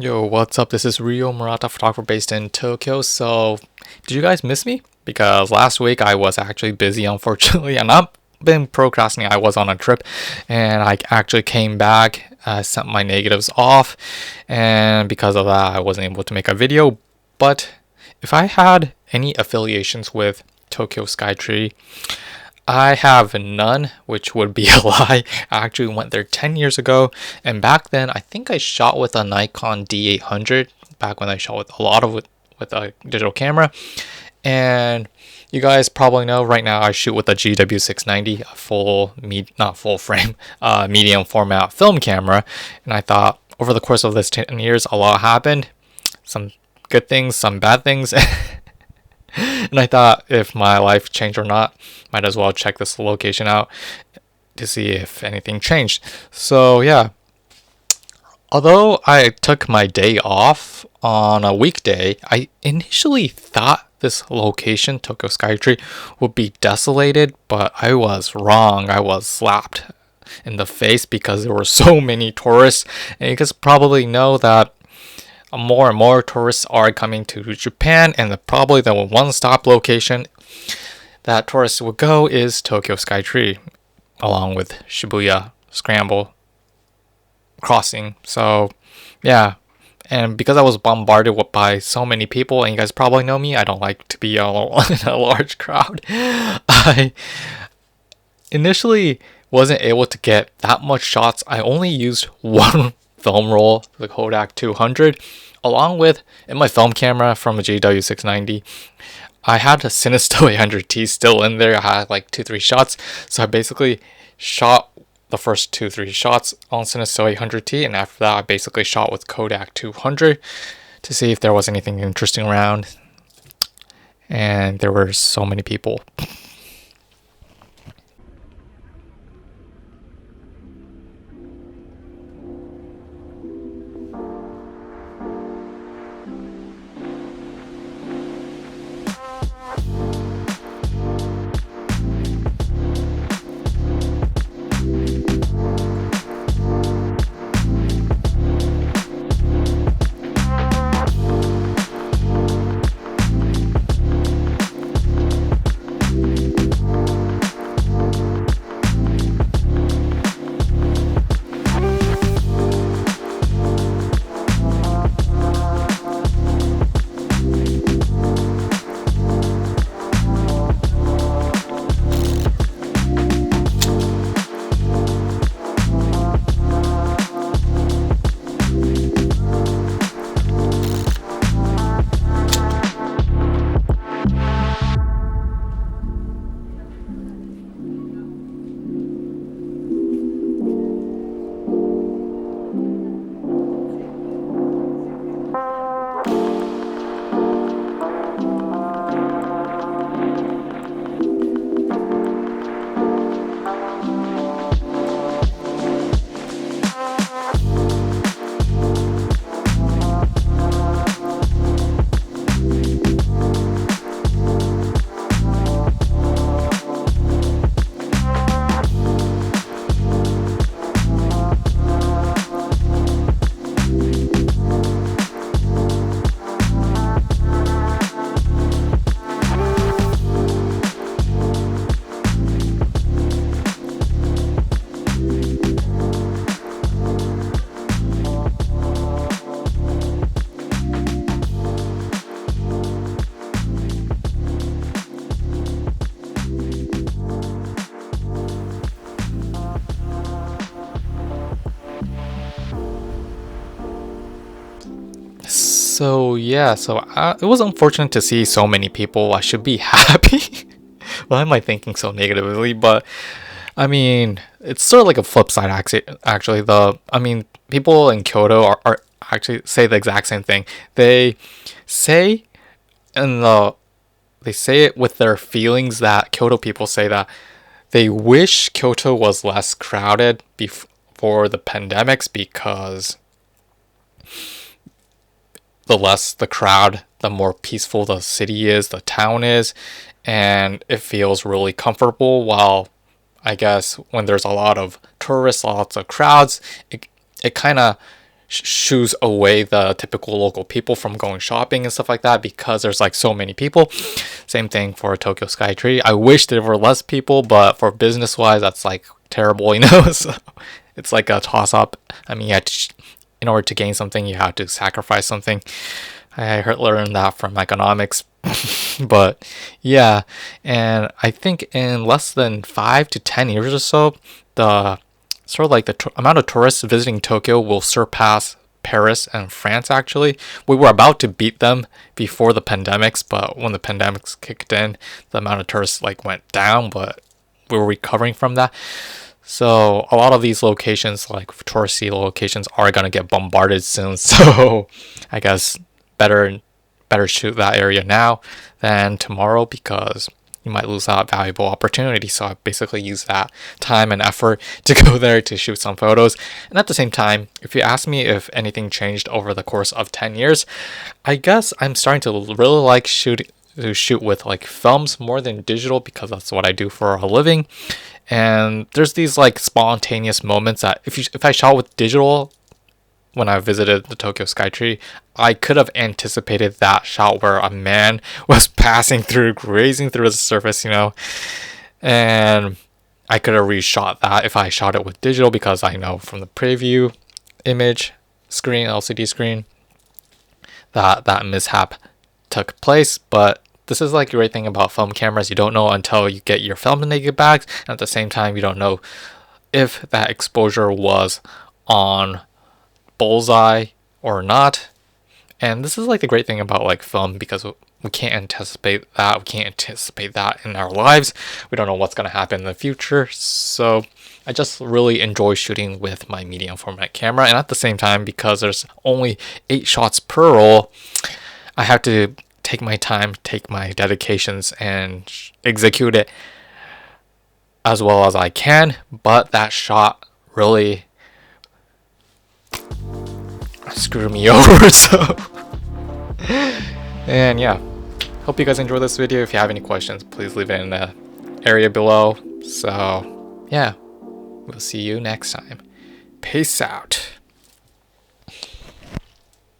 Yo, what's up? This is Rio Murata, photographer based in Tokyo. So, did you guys miss me? Because last week I was actually busy, unfortunately, and I've been procrastinating. I was on a trip and I actually came back, sent my negatives off, and because of that, I wasn't able to make a video. But if I had any affiliations with Tokyo Skytree, I have none, which would be a lie. I actually went there 10 years ago, and back then I think I shot with a Nikon D800, back when I shot with a lot of with a digital camera. And you guys probably know right now I shoot with a GW690, a not full frame, medium format film camera. And I thought over the course of this 10 years, a lot happened. Some good things, some bad things. And I thought if my life changed or not, might as well check this location out to see if anything changed. So yeah, although I took my day off on a weekday, I initially thought this location, Tokyo Skytree, would be desolated, but I was wrong. I was slapped in the face because there were so many tourists. And you guys probably know that more and more tourists are coming to Japan, and probably the one-stop location that tourists would go is Tokyo Skytree, along with Shibuya Scramble Crossing. So, yeah. And because I was bombarded by so many people, and you guys probably know me, I don't like to be in a large crowd. I initially wasn't able to get that much shots. I only used one film roll, the Kodak 200, along with in my film camera from a GW690. I had a Cinesto 800T still in there. I had like 2-3 shots, so I basically shot the first 2-3 shots on Cinesto 800T, and after that I basically shot with Kodak 200 to see if there was anything interesting around. And there were so many people. So yeah, it was unfortunate to see so many people. I should be happy. Why am I thinking so negatively? But I mean, it's sort of like a flip side. Actually, people in Kyoto are actually say the exact same thing. They say in the they say it with their feelings that Kyoto people say that they wish Kyoto was less crowded before the pandemics, because the less the crowd, the more peaceful the city is, the town is, and it feels really comfortable. While I guess when there's a lot of tourists, lots of crowds, it kind of shoos away the typical local people from going shopping and stuff like that, because there's like so many people. Same thing for Tokyo Skytree. I wish there were less people, but for business wise, that's like terrible, you know. So it's like a toss up. I mean, in order to gain something, you have to sacrifice something. I learned that from economics. But yeah, and I think in less than 5 to 10 years or so, the sort of like the amount of tourists visiting Tokyo will surpass Paris and France. Actually, we were about to beat them before the pandemics, but when the pandemics kicked in, the amount of tourists like went down, but we were recovering from that. So a lot of these locations, like touristy locations, are gonna get bombarded soon. So I guess better shoot that area now than tomorrow, because you might lose that valuable opportunity. So I basically use that time and effort to go there to shoot some photos. And at the same time, if you ask me if anything changed over the course of 10 years, I guess I'm starting to really like shoot with like films more than digital, because that's what I do for a living. And there's these like spontaneous moments that if I shot with digital when I visited the Tokyo Skytree, I could have anticipated that shot where a man was passing through, grazing through the surface, you know, and I could have reshot that if I shot it with digital, because I know from the preview image screen, LCD screen, that mishap took place. But this is like the great thing about film cameras. You don't know until you get your film in naked bags, and at the same time, you don't know if that exposure was on bullseye or not. And this is like the great thing about like film, because we can't anticipate that. We can't anticipate that in our lives. We don't know what's going to happen in the future. So I just really enjoy shooting with my medium format camera. And at the same time, because there's only 8 shots per roll, I have to take my time, take my dedications, and execute it as well as I can. But that shot really screw me over. So and yeah, hope you guys enjoyed this video. If you have any questions, please leave it in the area below. So yeah, we'll see you next time. Peace out.